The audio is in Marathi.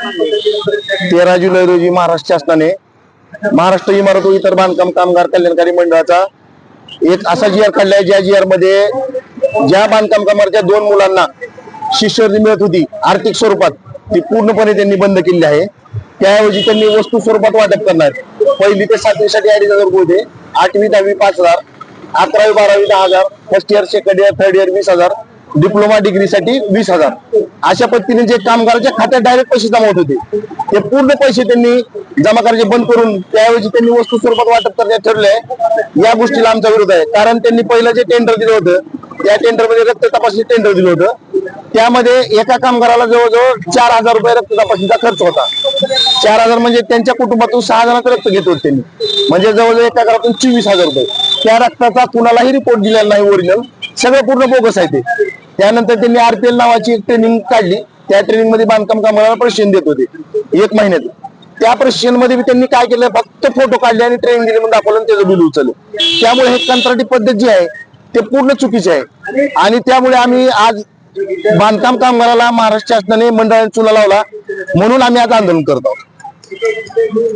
13 जुलै रोजी महाराष्ट्र शासनाने महाराष्ट्र इमारत व इतर बांधकाम कामगार कल्याणकारी मंडळाचा एक असा जी आर काढलाय, ज्या जी आर मध्ये ज्या बांधकाम कामगारच्या 2 मुलांना शिष्यवृत्ती मिळत होती आर्थिक स्वरूपात, ती पूर्णपणे त्यांनी बंद केली आहे. त्याऐवजी त्यांनी वस्तू स्वरूपात वाटप करणार. 1ली ते 7वी साठी 2,500 रुपये होते, 8वी 10वी 5,000, 11वी 12वी 10,000, first year second year third year 20,000, diploma degree साठी 20,000. अशा पद्धतीने जे कामगाराच्या खात्यात डायरेक्ट पैसे जमा होत होते, ते पूर्ण पैसे त्यांनी जमा करायचे बंद करून त्याऐवजी त्यांनी वस्तू स्वरूपात वाटप करण्यात ठरलंय. या गोष्टीला आमचा विरोध आहे. कारण त्यांनी पहिलं जे टेंडर दिलं होतं, त्या टेंडरमध्ये रक्त तपासणी टेंडर दिलं होतं. त्यामध्ये एका कामगाराला जवळजवळ 4,000 रुपये रक्त तपासणीचा खर्च होता. 4,000 म्हणजे त्यांच्या कुटुंबातून 6 जणांचं रक्त घेत होते त्यांनी, म्हणजे जवळजवळ एका घरातून 24,000 रुपये. त्या रक्ताचा कुणालाही रिपोर्ट दिलेला नाही ओरिजिनल, सगळं पूर्ण बोगस आहे ते. त्यानंतर त्यांनी RPL नावाची एक ट्रेनिंग काढली. त्या ट्रेनिंग मध्ये बांधकाम कामगारांना प्रशिक्षण देत होते 1 महिन्यात. त्या प्रशिक्षण मध्ये त्यांनी काय केलं, फक्त फोटो काढले आणि ट्रेनिंग दिली म्हणून दाखवलं आणि त्याचं बिल उचललं. त्यामुळे हे कंत्राटी पद्धत जी आहे ते पूर्ण चुकीचे आहे. आणि त्यामुळे आम्ही आज बांधकाम कामगाराला महाराष्ट्र शासनाने मंडळाने चुना लावला म्हणून आम्ही आज आंदोलन करत आहोत.